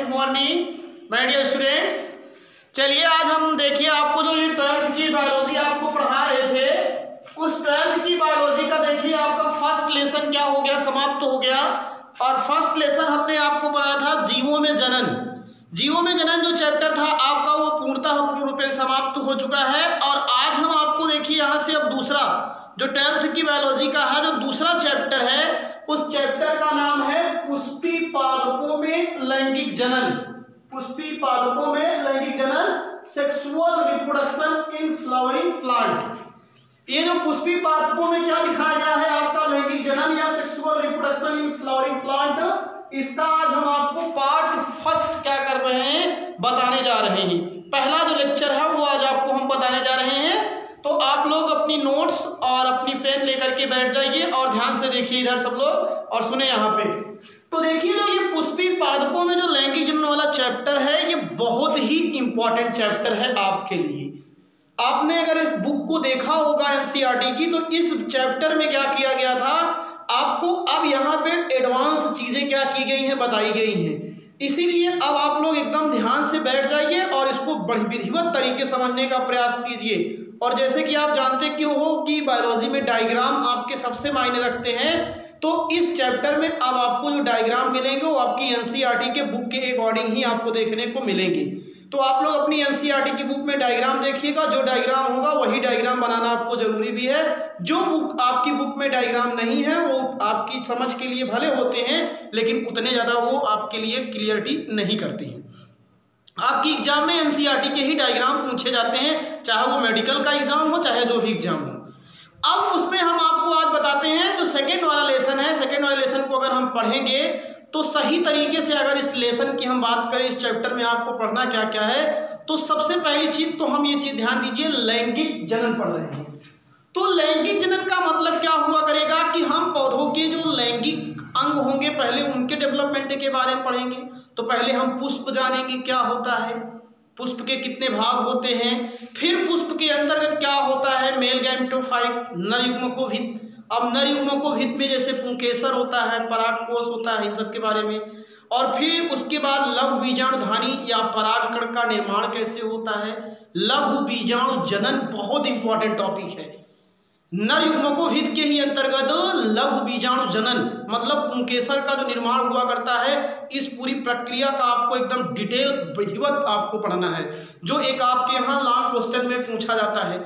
Good morning my dear students. चलिए आज हम देखिए आपको जो ये 12th की बायोलॉजी आपको पढ़ा रहे थे उस 12th की बायोलॉजी का देखिए आपका फर्स्ट लेसन क्या हो गया, समाप्त हो गया। और फर्स्ट लेसन हमने आपको पढ़ाया था जीवों में जनन। जीवों में जनन जो चैप्टर था आपका वो पूर्णतः पूर्ण रूप से समाप्त हो चुका है। और आज हम आपको देखिए यहाँ से अब दूसरा जो 12th की बायोलॉजी का है जो दूसरा चैप्टर है उस चैप्टर का नाम है पुष्पी पादपों में लैंगिक जनन। पुष्पी पादपों में लैंगिक जनन, sexual reproduction in flowering plant. ये जो पुष्पी पादपों में क्या दिखाया गया है आपका लैंगिक जनन या sexual reproduction in flowering plant, इसका आज हम आपको पार्ट फर्स्ट क्या कर रहे हैं, बताने जा रहे हैं। पहला जो लेक्चर है वो आज आपको हम बताने जा रहे हैं। तो आप लोग अपनी नोट्स और अपनी पेन लेकर के बैठ जाइए और ध्यान से देखिए इधर सब लोग और सुने यहाँ पे। तो देखिए जो ये पुष्पी पादपों में जो लैंगिक जनन वाला चैप्टर है ये बहुत ही इंपॉर्टेंट चैप्टर है आपके लिए। आपने अगर इस बुक को देखा होगा एनसीईआरटी की तो इस चैप्टर में क्या किया गया था आपको अब यहाँ पे एडवांस चीजें क्या की गई हैं, बताई गई हैं। इसीलिए अब आप लोग एकदम ध्यान से बैठ जाइए और इसको बड़ी विधिवत तरीके समझने का प्रयास कीजिए। और जैसे कि आप जानते क्यों हो कि बायोलॉजी में डायग्राम आपके सबसे मायने रखते हैं, तो इस चैप्टर में अब आपको जो डायग्राम मिलेंगे वो आपकी एनसीईआरटी के बुक के अकॉर्डिंग ही आपको देखने को मिलेंगे। तो आप लोग अपनी एनसीईआरटी की बुक में डायग्राम देखिएगा, जो डायग्राम होगा वही डायग्राम बनाना आपको जरूरी भी है। जो बुक आपकी बुक में डायग्राम नहीं है वो आपकी समझ के लिए भले होते हैं लेकिन उतने ज़्यादा वो आपके लिए क्लियरिटी नहीं करते हैं। आपकी एग्जाम में एनसीईआरटी के ही डायग्राम पूछे जाते हैं, चाहे वो मेडिकल का एग्जाम हो चाहे जो भी एग्जाम हो। अब उसमें हम आपको आज बताते हैं जो सेकेंड वाला लेसन है, सेकेंड वाले लेसन को अगर हम पढ़ेंगे तो सही तरीके से अगर इस लेसन की हम बात करें, इस चैप्टर में आपको पढ़ना क्या क्या है, तो सबसे पहली चीज तो हम ये चीज ध्यान दीजिए, लैंगिक जनन पढ़ रहे हैं। तो लैंगिक जनन का मतलब क्या हुआ करेगा कि हम पौधों के जो लैंगिक अंग होंगे पहले उनके डेवलपमेंट के बारे में पढ़ेंगे। तो पहले हम पुष्प जानेंगे क्या होता है, पुष्प के कितने भाग होते हैं, फिर पुष्प के अंतर्गत क्या होता है मेल गैमेटोफाइट, नर युग्मकोभित। अब नर युग्मकोभित में जैसे पुंकेसर होता है, परागकोश होता है, इन सब के बारे में। और फिर उसके बाद लघु बीजाणुधानी या परागकण का निर्माण कैसे होता है, लघु बीजाणु जनन बहुत इंपॉर्टेंट टॉपिक है। नर युग्मकोभित के ही अंतर्गत लघु बीजाणु जनन मतलब पुंकेसर का जो निर्माण हुआ करता है, इस पूरी प्रक्रिया का आपको एकदम डिटेल विधिवत आपको पढ़ना है, जो एक आपके यहाँ लॉन्ग क्वेश्चन में पूछा जाता है।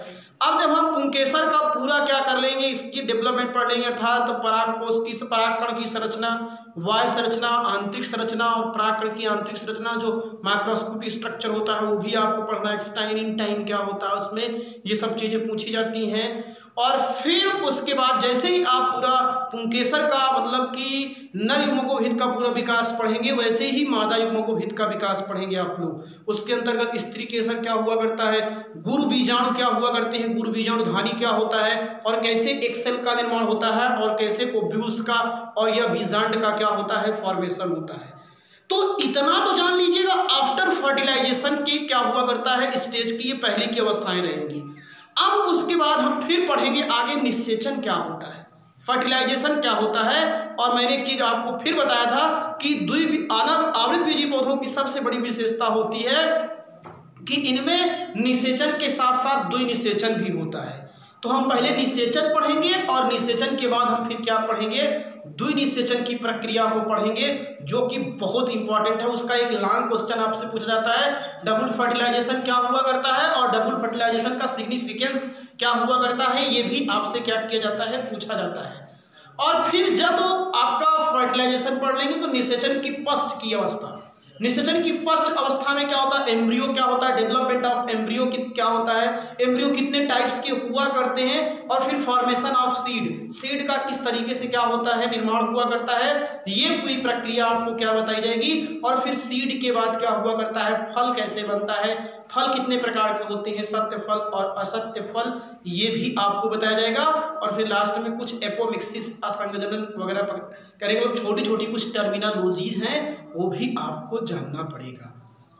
अब जब हम पुंकेसर का पूरा क्या कर लेंगे, इसकी डेवलपमेंट पढ़ लेंगे, अर्थात परागकोश की परागकण की संरचना, वाय संरचना, आंतरिक संरचना और परागकण की आंतरिक संरचना जो माइक्रोस्कोपिक स्ट्रक्चर होता है वो भी आपको पढ़ना है। एक्सटाइन इंटाइन क्या होता है उसमें, ये सब चीजें पूछी जाती हैं। और फिर उसके बाद जैसे ही आप पूरा पुंकेसर का मतलब कि नर युग्मकोभित का पूरा विकास पढ़ेंगे वैसे ही मादा युग्मकोभित का विकास पढ़ेंगे आप लोग। उसके अंतर्गत स्त्री केसर क्या हुआ करता है, गुरु बीजाणु क्या हुआ करते हैं, गुरु बीजाणुधानी क्या होता है, और कैसे एक सेल का निर्माण होता है, और कैसे ओव्यूल्स का और यह बीजांड का क्या होता है फॉर्मेशन होता है। तो इतना तो जान लीजिएगा। आफ्टर फर्टिलाइजेशन के क्या हुआ करता है स्टेज की, ये पहली की अवस्थाएं रहेंगी। अब उसके बाद हम फिर पढ़ेंगे आगे निषेचन क्या होता है, फर्टिलाइजेशन क्या होता है। और मैंने एक चीज आपको फिर बताया था कि आवृतबीजी पौधों की सबसे बड़ी विशेषता होती है कि इनमें निषेचन के साथ साथ द्विनिषेचन भी होता है। तो हम पहले निषेचन पढ़ेंगे और निषेचन के बाद हम फिर क्या पढ़ेंगे, द्विनिषेचन की प्रक्रिया को पढ़ेंगे, जो कि बहुत इंपॉर्टेंट है। उसका एक लॉन्ग क्वेश्चन आपसे पूछा जाता है, डबल फर्टिलाइजेशन क्या हुआ करता है और डबल फर्टिलाइजेशन का सिग्निफिकेंस क्या हुआ करता है, ये भी आपसे क्या किया जाता है, पूछा जाता है। और फिर जब आपका फर्टिलाइजेशन पढ़ लेंगे तो निषेचन की पश्च की अवस्था, निषेचन की फर्स्ट अवस्था में क्या होता है, एम्ब्रियो क्या होता है, डेवलपमेंट ऑफ एम्ब्रियो क्या होता है, एम्ब्रियो कितने टाइप्स के हुआ करते हैं, और फिर फॉर्मेशन ऑफ सीड, सीड का किस तरीके से क्या होता है निर्माण हुआ करता है, ये पूरी प्रक्रिया आपको क्या बताई जाएगी। और फिर सीड के बाद क्या हुआ करता है, फल कैसे बनता है, फल कितने प्रकार के होते हैं, सत्य फल और असत्य फल, ये भी आपको बताया जाएगा। और फिर लास्ट में कुछ एपोमिक्सिस असंगजनन वगैरह करेंगे, छोटी छोटी कुछ टर्मिनोलॉजीज हैं वो भी आपको जानना पड़ेगा।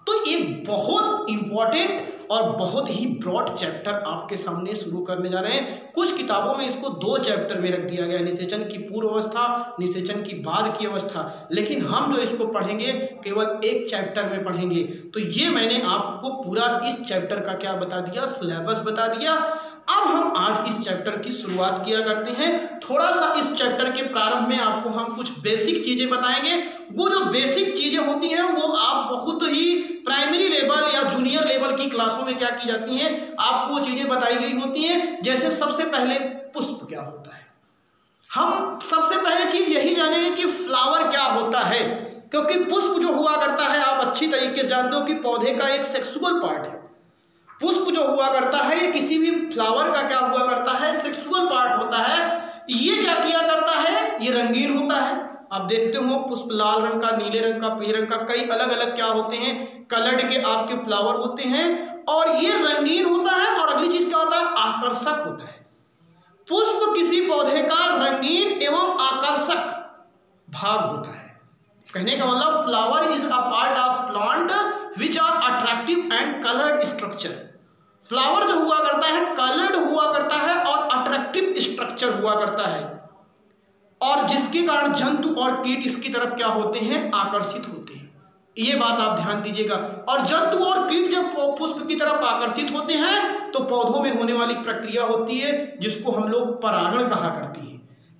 तो एक बहुत इंपॉर्टेंट और बहुत ही ब्रॉड चैप्टर आपके सामने शुरू करने जा रहे हैं। कुछ किताबों में इसको 2 चैप्टर में रख दिया गया है, निषेचन की पूर्व अवस्था, निषेचन की बाद की अवस्था, लेकिन हम जो इसको पढ़ेंगे केवल 1 चैप्टर में पढ़ेंगे। तो ये मैंने आपको पूरा इस चैप्टर का क्या बता दिया, सिलेबस बता दिया। अब हम आज इस चैप्टर की शुरुआत किया करते हैं। थोड़ा सा इस चैप्टर के प्रारंभ में आपको हम कुछ बेसिक चीजें बताएंगे। वो जो बेसिक चीजें होती हैं वो आप बहुत ही प्राइमरी लेवल या जूनियर लेवल की क्लासों में क्या की जाती हैं, आपको चीजें बताई गई होती हैं। जैसे सबसे पहले पुष्प क्या होता है, हम सबसे पहले चीज यही जानेंगे कि फ्लावर क्या होता है, क्योंकि पुष्प जो हुआ करता है आप अच्छी तरीके से जानते हो कि पौधे का एक सेक्सुअल पार्ट है। पुष्प जो हुआ करता है ये किसी भी फ्लावर का क्या हुआ करता है, सेक्सुअल पार्ट होता है। ये क्या किया करता है, ये रंगीन होता है। आप देखते हो पुष्प लाल रंग का, नीले रंग का, पीले रंग का, कई अलग अलग क्या होते हैं, कलर्ड के आपके फ्लावर होते हैं और ये रंगीन होता है। और अगली चीज क्या होता है, आकर्षक होता है। पुष्प किसी पौधे का रंगीन एवं आकर्षक भाग होता है। कहने का मतलब flower is a part of plant which are attractive and coloured structure. Flower जो हुआ करता है कलर्ड हुआ करता है और अट्रैक्टिव स्ट्रक्चर हुआ करता है, और जिसके कारण जंतु और कीट इसकी तरफ क्या होते हैं, आकर्षित होते हैं। ये बात आप ध्यान दीजिएगा। और जंतु और कीट जब पुष्प की तरफ आकर्षित होते हैं तो पौधों में होने वाली प्रक्रिया होती है जिसको हम लोग परागण कहा करते हैं।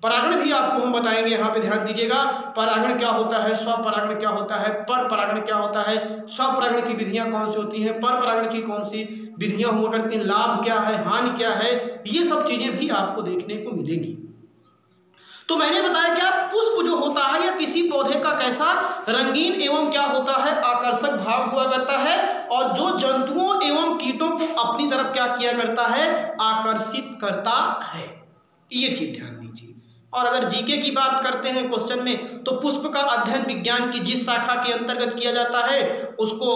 परागण भी आपको हम बताएंगे, यहाँ पे ध्यान दीजिएगा। परागण क्या होता है, स्वपरागण क्या होता है, पर परागण क्या होता है, स्वपरागण की विधियां कौन सी होती हैं, पर परागण की कौन सी विधियां हुआ करती हैं, लाभ क्या है, हानि क्या है, ये सब चीजें भी आपको देखने को मिलेगी। तो मैंने बताया क्या, पुष्प जो होता है या किसी पौधे का कैसा रंगीन एवं क्या होता है, आकर्षक भाग हुआ करता है, और जो जंतुओं एवं कीटों को अपनी तरफ क्या किया करता है, आकर्षित करता है। ये चीज ध्यान दीजिए। और अगर जीके की बात करते हैं क्वेश्चन में, तो पुष्प का अध्ययन विज्ञान की जिस शाखा के अंतर्गत किया जाता है उसको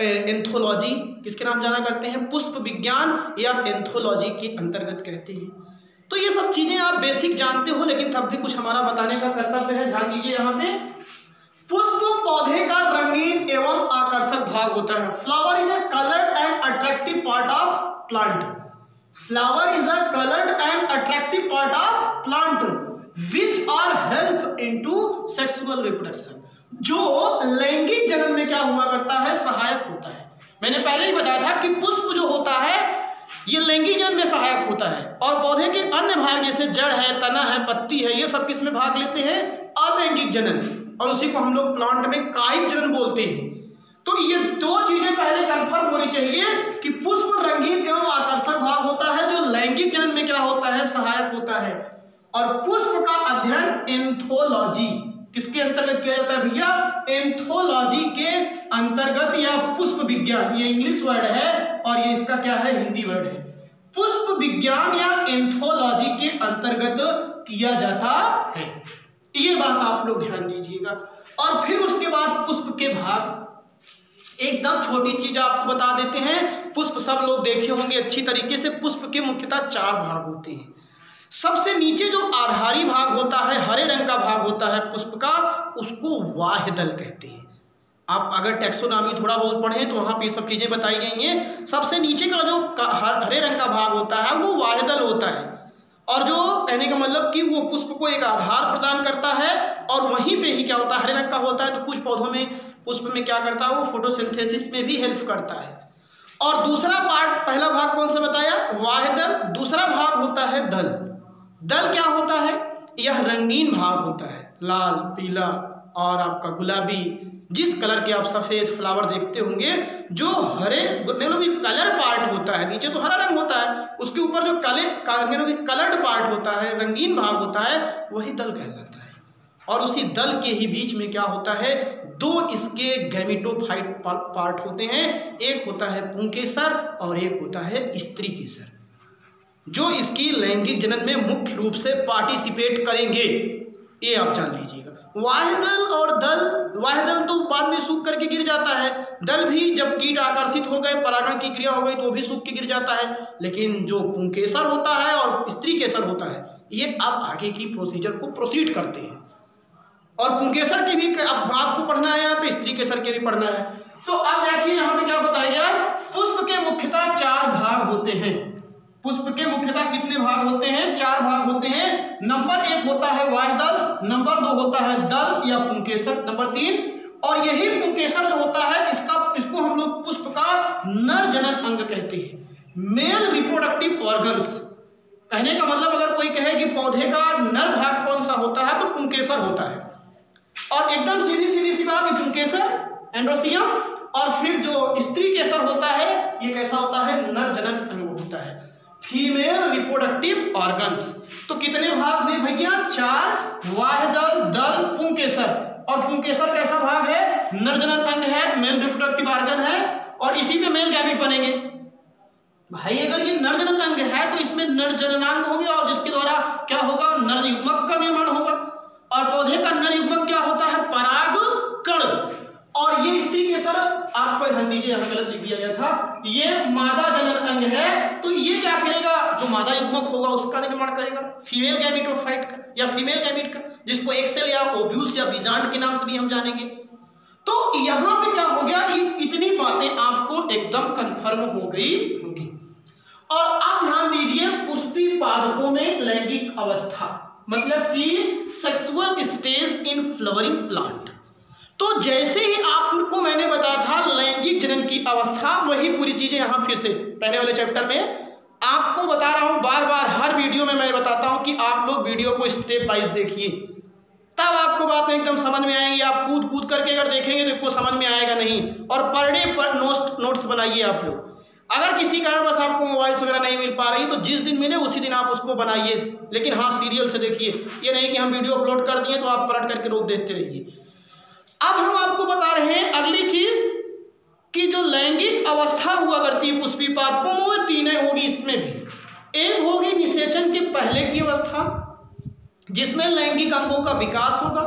एंथोलॉजी किसके नाम जाना करते हैं, पुष्प विज्ञान या एंथोलॉजी के अंतर्गत कहते हैं। तो ये सब चीजें आप बेसिक जानते हो, लेकिन तब भी कुछ हमारा बताने का कर्तव्य है। ध्यान दीजिए यहाँ पे, पुष्प पौधे का रंगीन एवं आकर्षक भाग होता है। Flower is a coloured and attractive part of plant. Flower is a colored and attractive part of plant which are help into sexual reproduction। जो लैंगिक जनन में क्या हुआ करता है, सहायक होता है। मैंने पहले ही बताया था कि पुष्प जो होता है ये लैंगिक जनन में सहायक होता है, और पौधे के अन्य भाग जैसे जड़ है, तना है, पत्ती है, ये सब किस में भाग लेते हैं, अलैंगिक जनन, और उसी को हम लोग प्लांट में कायिक जनन बोलते हैं। तो ये 2 चीजें पहले कंफर्म होनी चाहिए कि पुष्प रंगीन एवं आकर्षक भाग होता है जो लैंगिक जनन में क्या होता है, सहायक होता है। और पुष्प का अध्ययन एंथोलॉजी किसके अंतर्गत किया जाता है भैया, एंथोलॉजी के अंतर्गत, या पुष्प विज्ञान, ये इंग्लिश वर्ड है और ये इसका क्या है, हिंदी वर्ड है। पुष्प विज्ञान या एंथोलॉजी के अंतर्गत किया जाता है। ये बात आप लोग ध्यान दीजिएगा। और फिर उसके बाद पुष्प के भाग, एकदम छोटी चीज आपको बता देते हैं। पुष्प सब लोग देखे होंगे अच्छी तरीके से। पुष्प के मुख्यतः 4 भाग होते हैं। सबसे नीचे जो आधारी भाग होता है, हरे रंग का भाग होता है पुष्प का, उसको वाह्यदल कहते हैं। आप अगर टैक्सोनॉमी थोड़ा बहुत पढ़े तो वहां पे ये सब चीजें बताई गई हैं। सबसे नीचे का जो हरे रंग का भाग होता है वो वाह्यदल होता है, और जो कहने का मतलब कि वो पुष्प को एक आधार प्रदान करता है, और वहीं पे ही क्या होता है, हरे रंग का होता है। तो कुछ पौधों में, पुष्प में क्या करता है, वो फोटोसिंथेसिस में भी हेल्प करता है। और दूसरा पार्ट, पहला भाग कौन सा बताया, वाह्यदल। दूसरा भाग होता है दल। दल क्या होता है, यह रंगीन भाग होता है, लाल, पीला और आपका गुलाबी, जिस कलर के आप सफेद फ्लावर देखते होंगे, जो हरे कलर पार्ट होता है, नीचे तो हरा रंग होता है, उसके ऊपर जो कलर्ड पार्ट होता है, रंगीन भाग होता है, वही दल कहलाता है। और उसी दल के ही बीच में क्या होता है, 2 इसके गैमेटोफाइट पार्ट होते हैं। एक होता है पुंकेसर और एक होता है स्त्री केसर, जो इसकी लैंगिक जनन में मुख्य रूप से पार्टिसिपेट करेंगे। ये आप जान लीजिएगा। वाह्यदल और दल, वाह्यदल तो बाद में सूख करके गिर जाता है, दल भी जब कीट आकर्षित हो गए, परागण की क्रिया हो गई तो भी सूख के गिर जाता है। लेकिन जो पुंकेसर होता है और स्त्री केसर होता है, ये अब आगे की प्रोसीजर को प्रोसीड करते हैं। और पुंकेसर के भी अब आपको पढ़ना है, यहाँ पे स्त्री केसर के भी पढ़ना है। तो अब देखिए यहाँ पे क्या बताया गया, पुष्प के मुख्यतः 4 भाग होते हैं। पुष्प के मुख्यतः कितने भाग होते हैं? 4 भाग होते हैं। नंबर 1 होता है वायुदल, नंबर 2 होता है दल या पुंकेसर, नंबर 3, और यही पुंकेसर जो होता है इसको हम लोग पुष्प का नर जनन अंग कहते हैं, मेल रिप्रोडक्टिव ऑर्गन्स। कहने का मतलब अगर कोई कहे कि पौधे का नर भाग कौन सा होता है तो पुंकेसर होता है। और एकदम सीधी सी बात, ये पुंकेसर, एंड्रोसियम, और फिर जो स्त्री केसर होता है ये कैसा होता है? नर जनन अंग होता है, फीमेल रिप्रोडक्टिव ऑर्गन्स। तो कितने भाग में भैया? 4, वायुदल, दल, पुंकेसर। और पुंकेसर कैसा भाग है? नर जनन अंग है, मेल रिप्रोडक्टिव ऑर्गन है, और इसी में मेल गैमीट बनेंगे। भाई अगर ये नर जनन अंग है तो इसमें नर जननांग होंगे, और जिसके द्वारा क्या होगा? नर युग्मक का निर्माण होगा। और पौधे का नर युग्मक क्या होता है? परागकण। और ये स्त्री केसर, आपको ध्यान दीजिए यहाँ गलत लिख दिया गया था, ये मादा जनन अंग है। तो ये क्या करेगा? जो मादा युग्मक होगा उसका निर्माण करेगा, फीमेल गैमेटोफाइट का या फीमेल गैमेट का, जिसको एक्सेल या ओव्यूल्स या बीजांड के नाम से भी हम जानेंगे। तो यहाँ पे क्या हो गया कि इतनी बातें आपको एकदम कंफर्म हो गई होंगी। और अब ध्यान दीजिए, पुष्पी पादपों में लैंगिक अवस्था, मतलब कि sexual stage in flowering plant. तो जैसे ही आपको मैंने बताया था लैंगिक जनन की अवस्था, वही पूरी चीजें यहाँ फिर से पहले वाले चैप्टर में आपको बता रहा हूँ। बार बार हर वीडियो में मैं बताता हूँ कि आप लोग वीडियो को स्टेप वाइज देखिए, तब आपको बातें एकदम समझ में आएंगी। आप कूद करके अगर देखेंगे तो आपको समझ में आएगा नहीं। और पर डे पर नोट्स बनाइए आप लोग। अगर किसी कारण बस आपको मोबाइल्स वगैरह नहीं मिल पा रही तो जिस दिन मिले उसी दिन आप उसको बनाइए, लेकिन हाँ सीरियल से देखिए, ये नहीं कि हम वीडियो अपलोड कर दिए तो आप पलट करके रोक देते रहिए। अब हम आपको बता रहे हैं अगली चीज कि जो लैंगिक अवस्था हुआ करती है पुष्पी पादपों में, 3 होगी इसमें भी। एक होगी निषेचन के पहले की अवस्था, जिसमें लैंगिक अंगों का विकास होगा,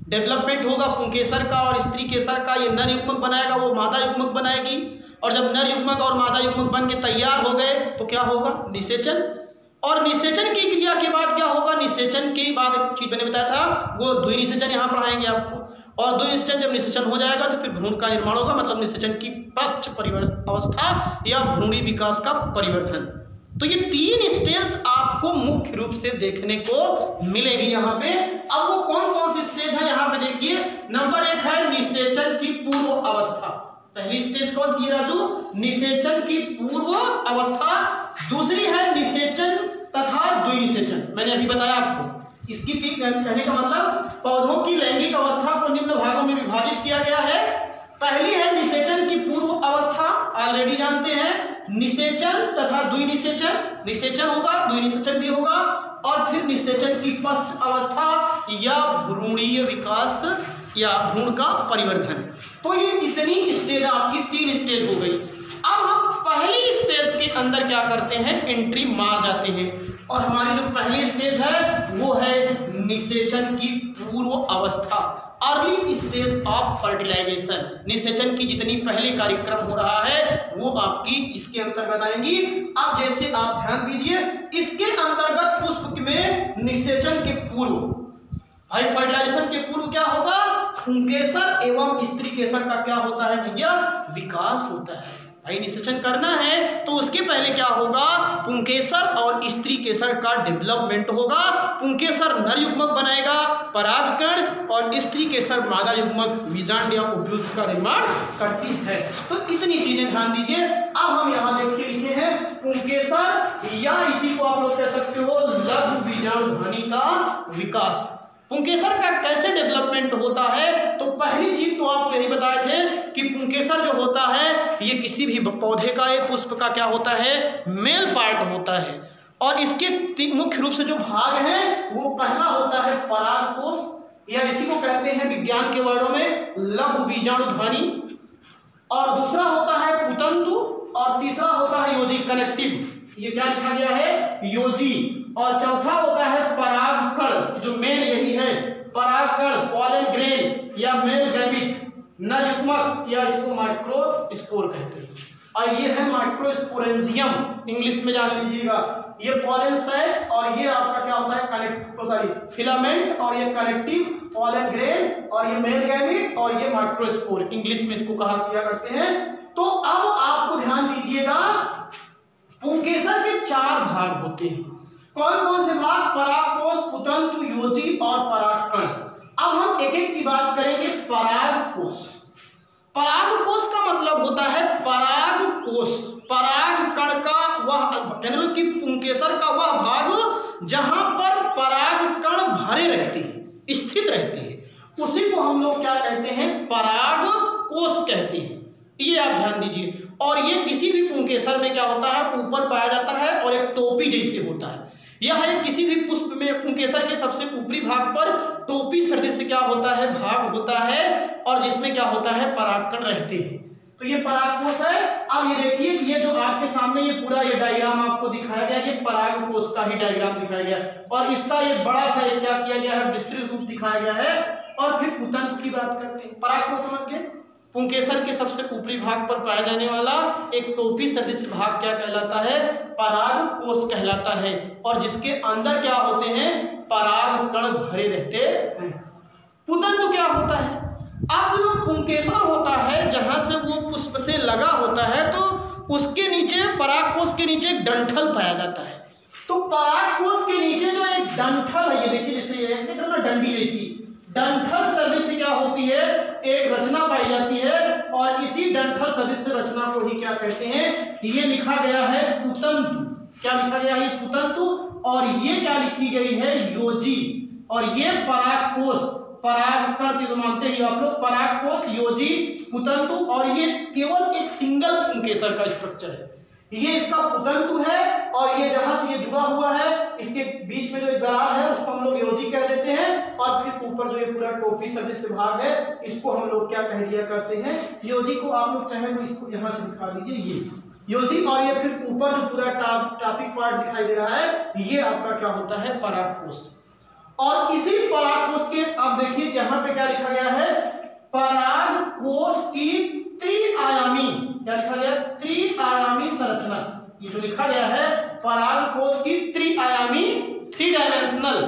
डेवलपमेंट होगा पुंकेसर का और स्त्री केसर का। ये नर युग्मक बनाएगा, वो मादा युग्मक बनाएगी, और जब नर युग्मक और मादा युग्मक बन के तैयार हो गए तो क्या होगा? निषेचन। और निषेचन की क्रिया के बाद क्या होगा? निषेचन के बाद एक चीज मैंने बताया था, वो द्विनिषेचन यहाँ पढ़ाएंगे आपको। और द्विनिषेचन जब निषेचन हो जाएगा तो फिर भ्रूण का निर्माण होगा, मतलब निषेचन की पश्च परिवर्तन अवस्था या भ्रूणी विकास का परिवर्तन। तो ये 3 स्टेज आपको मुख्य रूप से देखने को मिलेगी यहाँ पे। अब वो कौन कौन सी स्टेज है यहाँ पे देखिए। नंबर 1 है निषेचन की पूर्व अवस्था। पहली स्टेज कौन सी है राजू? निषेचन की पूर्व अवस्था। दूसरी है निषेचन तथा द्विनिषेचन, मैंने अभी बताया आपको। इसकी कहने का मतलब पौधों की लैंगिक अवस्था को निम्न भागों में विभाजित किया गया है। पहली है निषेचन की पूर्व अवस्था, ऑलरेडी जानते हैं, निषेचन तथा द्विनिषेचन। निषेचन होगा, द्विनिषेचन भी होगा, और फिर निषेचन की पश्च अवस्था या भ्रूणीय विकास या भ्रूण का परिवर्धन। तो ये इतनी स्टेज आपकी 3 स्टेज हो गई। अब हम पहली स्टेज के अंदर क्या करते हैं? एंट्री मार जाते हैं। और हमारी जो पहली स्टेज है वो है निषेचन की पूर्व अवस्था, अर्ली स्टेज ऑफ फर्टिलाइजेशन। निषेचन की जितनी पहले कार्यक्रम हो रहा है वो आपकी इसके अंतर्गत आएंगी। अब जैसे आप ध्यान दीजिए, इसके अंतर्गत पुष्प में निषेचन के पूर्व, भाई फर्टिलाइजेशन के पूर्व क्या होगा? पुंकेसर एवं स्त्री केसर का क्या होता है भैया? विकास होता है। भाई निषेचन करना है तो उसके पहले क्या होगा? पुंकेसर और स्त्री केसर का डेवलपमेंट होगा। पुंकेसर नर युग्मक बनाएगा, परागकण, और स्त्री केसर मादा युग्मक बीजांड या ओव्यूल्स का निर्माण करती है। तो इतनी चीजें ध्यान दीजिए। अब हम यहाँ देखिए लिखे हैं पुंकेसर, या इसी को आप लोग कह सकते हो लघु बीजाणुध्वनि का विकास। पुंकेसर का कैसे डेवलपमेंट होता है? तो पहली चीज तो आपको यही बताए थे कि पुंकेसर जो होता है ये किसी भी पौधे का, ये पुष्प का क्या होता है? मेल पार्ट होता है। और इसके मुख्य रूप से जो भाग हैं वो पहला होता है परागकोश, या इसी को कहते हैं विज्ञान के वर्णों में लघु बीजाणुध्वनि, और दूसरा होता है पुतंतु, और तीसरा होता है योजी कनेक्टिव। ये क्या लिखा गया है? योजी। और चौथा होता है परागकण, जो मेल यही है, परागकण, पॉलन ग्रेन या मेल गैमिट, नर युग्मक, या इसको माइक्रोस्पोर कहते हैं। और ये है माइक्रोस्पोरेंजियम, इंग्लिश में जान लीजिएगा। ये पॉलन सैक और ये आपका क्या होता है कनेक्ट फिलामेंट और ये कनेक्टिव पॉलन ग्रेन और ये मेल गैमेट और ये माइक्रोस्पोर, इंग्लिश में इसको कहा किया करते हैं। तो अब आपको ध्यान दीजिएगा, पुंकेसर के 4 भाग होते हैं। कौन कौन से भाग? परागकोश, पुतंतु, योजी और परागकण। अब हम एक एक की बात करेंगे। परागकोश, परागकोश का मतलब होता है परागकोश, परागकण का वह मतलब कि पुंकेसर का वह भाग जहां पर परागकण भरे रहते हैं, स्थित रहते हैं, उसी को हम लोग क्या कहते हैं? परागकोश कहते हैं। ये आप ध्यान दीजिए। और ये किसी भी पुंकेसर में क्या होता है? ऊपर पाया जाता है और एक टोपी जैसे होता है। यह है किसी भी पुष्प में पुंकेसर के सबसे ऊपरी भाग पर टोपी सदृश क्या होता है? भाग होता है और जिसमें क्या होता है? परागकण रहते हैं। तो ये परागकोश है। अब ये देखिए, ये जो आपके सामने ये पूरा ये डायग्राम आपको दिखाया गया, ये परागकोश का ही डायग्राम दिखाया गया और इसका ये बड़ा सा ये क्या किया गया है? विस्तृत रूप दिखाया गया है। और फिर पुतंतु की बात करते हैं। परागकोश समझ गए? पुंकेसर के सबसे ऊपरी भाग पर पाया जाने वाला एक टोपी सदृश भाग क्या कहलाता है? परागकोश कहलाता है। और जिसके अंदर क्या होते हैं? परागकण भरे रहते हैं। पुतंतु क्या होता है? अब जो पुंकेसर होता है, जहां से वो पुष्प से लगा होता है, तो उसके नीचे परागकोश के नीचे एक डंठल पाया जाता है। तो परागकोश के नीचे जो एक डंठल है, ये देखिए जैसे ये डंडी जैसी डंठल सदृश क्या होती है? एक रचना पाई जाती है और इसी डंठल सदृश रचना को ही क्या कहते हैं? ये लिखा गया है पुतंतु। क्या लिखा गया है? पुतंतु। और ये क्या लिखी गई है? योजी। और ये परागकोश, परागकण तो मानते ही आप लोग, परागकोश, योजी, पुतंतु। और ये केवल एक सिंगल पुंकेसर का स्ट्रक्चर है। ये इसका पुतंतु है और ये जहां से ये जुड़ा हुआ है, इसके बीच में जो दरार है उसको हम लोग योजी कह देते हैं। और फिर ऊपर जो ये पूरा टोपी सदृश भाग है, इसको हम लोग क्या कह दिया करते हैं? योजी को आप लोग चाहे तो इसको यहाँ से दिखा दीजिए, ये योजी। और ये फिर ऊपर जो पूरा टॉपिक पार्ट दिखाई दे रहा है, ये आपका क्या होता है? परागकोश। और इसी परागकोश के आप देखिए यहाँ पे क्या लिखा गया है? परागकोश की त्रिआयामी, क्या लिखा गया? त्रिआयामी संरचना। ये जो लिखा गया है परागकोश की त्रिआयामी, 3 डायमेंशनल,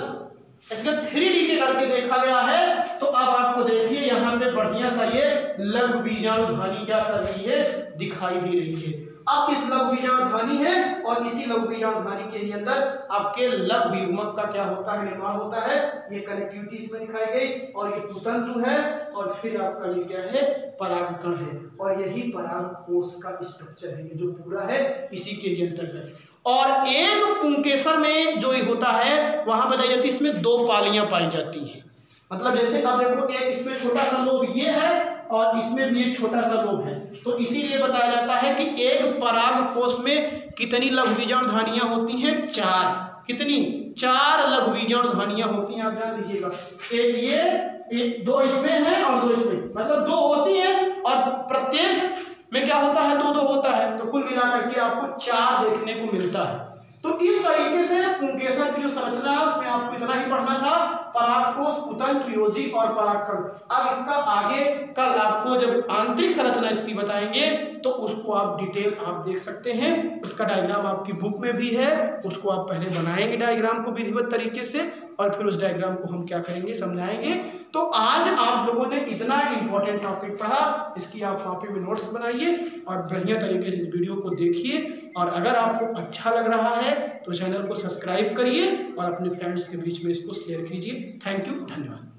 इसका 3D के करके देखा गया है। तो अब आपको देखिए यहाँ पे बढ़िया सा ये लघु बीजाणुधानी क्या कर रही है? दिखाई दे रही है। अब इस लघु बीजाणुधानी है और इसी लघु बीजाणुधानी के अंदर आपके लघु युग्मक का क्या होता है? निर्माण होता है। ये कनेक्टिविटी इसमें दिखाई गई और ये पुतंतु है और फिर आपका ये क्या है? परागकण है। और यही परागकोश का स्ट्रक्चर है, ये जो पूरा है इसी के अंतर्गत। और एक पुंकेसर में जो होता है वहां बताई जाती है, इसमें 2 पालियां पाई जाती हैं। मतलब जैसे आप देखो, एक इसमें छोटा सा लोब ये है और इसमें भी एक छोटा सा लोब है। तो इसीलिए बताया जाता है कि एक परागकोश में कितनी लघु बीजाणुधानियां होती हैं? 4। कितनी? 4 लघु बीजाणुधानियां होती हैं। आप ध्यान दीजिएगा, एक ये, एक 2 इसमें है और 2 इसमें, मतलब 2 होती है और प्रत्येक में क्या होता है? 2-2 होता है। तो कुल मिलाकर के आपको 4 देखने को मिलता है। तो इस तरीके से पुंकेसर की जो संरचना है उसमें आपको इतना ही पढ़ना था, परागकोश, पुतंतु, योजी और परागकण। अब इसका आगे कल आपको जब आंतरिक संरचना इसकी बताएंगे तो उसको आप डिटेल आप देख सकते हैं। उसका डायग्राम आपकी बुक में भी है, उसको आप पहले बनाएंगे डायग्राम को विधिवत तरीके से और फिर उस डायग्राम को हम क्या करेंगे? समझाएंगे। तो आज आप लोगों ने इतना इंपॉर्टेंट टॉपिक पढ़ा, इसकी आप कॉपी में नोट्स बनाइए और बढ़िया तरीके से इस वीडियो को देखिए। और अगर आपको अच्छा लग रहा है तो चैनल को सब्सक्राइब करिए और अपने फ्रेंड्स के बीच में इसको शेयर कीजिए। थैंक यू, धन्यवाद।